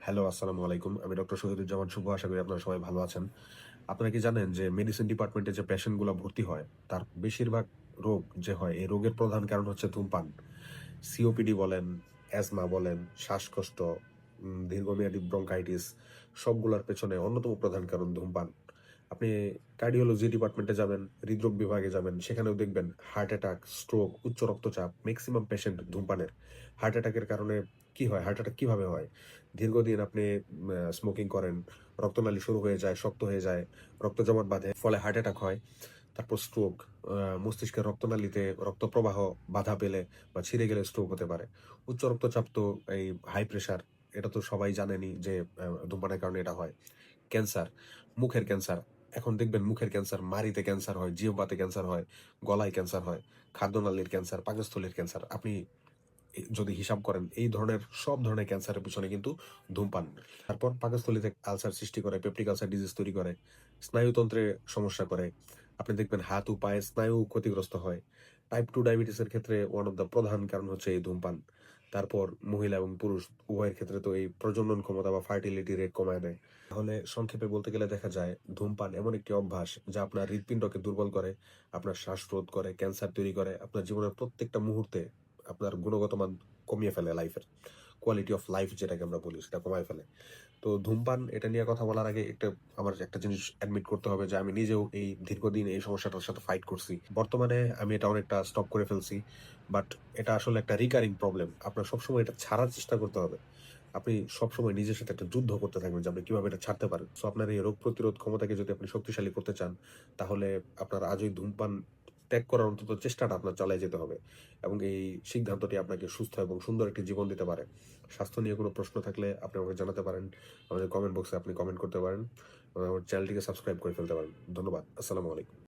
Hello, আসসালামু আলাইকুম। আমি ডক্টর শহীদুজ্জামান শুভ। আশা করি আপনারা সবাই ভালো আছেন। আপনারা কি জানেন যে মেডিসিন ডিপার্টমেন্টে যে পেশেন্ট গুলা ভর্তি হয়, তার বেশিরভাগ রোগ যে হয়, এই রোগের প্রধান কারণ হচ্ছে ধূমপান। সিওপিডি বলেন, অ্যাজমা বলেন, শ্বাসকষ্ট, দীর্ঘমেয়াদী ব্রঙ্কাইটিস সবগুলার পেছনে অন্যতম প্রধান কারণ ধূমপান। আপনি কার্ডিওলজি ডিপার্টমেন্টে যাবেন, হৃদরোগ বিভাগে যাবেন, সেখানেও দেখবেন হার্ট অ্যাটাক, স্ট্রোক, উচ্চ রক্তচাপ মেক্সিমাম পেশেন্ট ধূমপানের। হার্ট অ্যাটাকের কারণে কি হয়? হার্ট অ্যাটাক কিভাবে হয়? দীর্ঘদিন আপনি স্মোকিং করেন, রক্তনালী শুরু হয়ে যায়, শক্ত হয়ে যায়, রক্ত জমাট বাঁধে, ফলে হার্ট অ্যাটাক হয়। তারপর স্ট্রোক, মস্তিষ্কের রক্তনালীতে রক্ত প্রবাহ বাধা পেলে বা ছিঁড়ে গেলে স্ট্রোক হতে পারে। উচ্চ রক্তচাপ তো এই হাই প্রেশার, এটা তো সবাই জানেনই যে ধূমপানের কারণে এটা হয়। ক্যান্সার, মুখের ক্যান্সার। এখন দেখবেন মুখের ক্যান্সার, মাড়িতে ক্যান্সার হয়, জিহ্বাতে ক্যান্সার হয়, গলায় ক্যান্সার হয়, খাদ্যনালীর ক্যান্সার, পাকস্থলীর ক্যান্সার। আপনি যদি হিসাব করেন এই ধরনের সব ধরনের ক্যান্সারের পিছনে কিন্তু ধূমপান। তারপর পাকস্থলীতে আলসার সৃষ্টি করে, পেপটিক আলসার ডিজিজ তৈরি করে, স্নায়ুতন্ত্রে সমস্যা করে। আপনি দেখবেন হাত ও পায়ে স্নায়ু ক্ষতিগ্রস্ত হয়। টাইপ 2 ডায়াবেটিসের ক্ষেত্রে ওয়ান অফ দ্য প্রধান কারণ হচ্ছে এই ধূমপান। তারপর মহিলা এবং পুরুষ উভয়ের ক্ষেত্রে তো এই প্রজনন ক্ষমতা বা ফার্টিলিটি রেট কমায় দেয়। তাহলে সংক্ষেপে বলতে গেলে দেখা যায় ধূমপান এমন একটি অভ্যাস যা আপনার হৃৎপিণ্ডকে দুর্বল করে, আপনার শ্বাসরোধ করে, ক্যান্সার তৈরি করে, আপনার জীবনের প্রত্যেকটা মুহূর্তে আপনার গুণগত মান কমিয়ে ফেলে লাইফের। কোয়ালিটি অফ লাইফ যেটাকে আমরা বলি সেটা কমায় ফেলে। তো ধূমপান এটা নিয়ে কথা বলার আগে আমার একটা জিনিস অ্যাডমিট করতে হবে যে আমি নিজেও এই দীর্ঘদিন এই সমস্যাটার সাথে ফাইট করছি। বর্তমানে আমি এটা অনেকটা স্টপ করে ফেলছি। বাট এটা আসলে একটা রিকারিং প্রবলেম। আপনার সবসময় এটা ছাড়ার চেষ্টা করতে হবে। আপনি সবসময় নিজের সাথে একটা যুদ্ধ করতে থাকবেন যে আপনি কিভাবে এটা ছাড়তে পারেন। সো আপনার এই রোগ প্রতিরোধ ক্ষমতাকে যদি আপনি শক্তিশালী করতে চান, তাহলে আপনার আজই ধূমপান ত্যাগ করার অন্তত চেষ্টাটা আপনার চালায় যেতে হবে। এবং এই সিদ্ধান্তটি আপনাকে সুস্থ এবং সুন্দর একটি জীবন দিতে পারে। স্বাস্থ্য নিয়ে কোনো প্রশ্ন থাকলে আপনি আমাকে জানাতে পারেন। আমাদের কমেন্ট বক্সে আপনি কমেন্ট করতে পারেন। আমার চ্যানেলটিকে সাবস্ক্রাইব করে ফেলতে পারেন। ধন্যবাদ। আসসালামু আলাইকুম।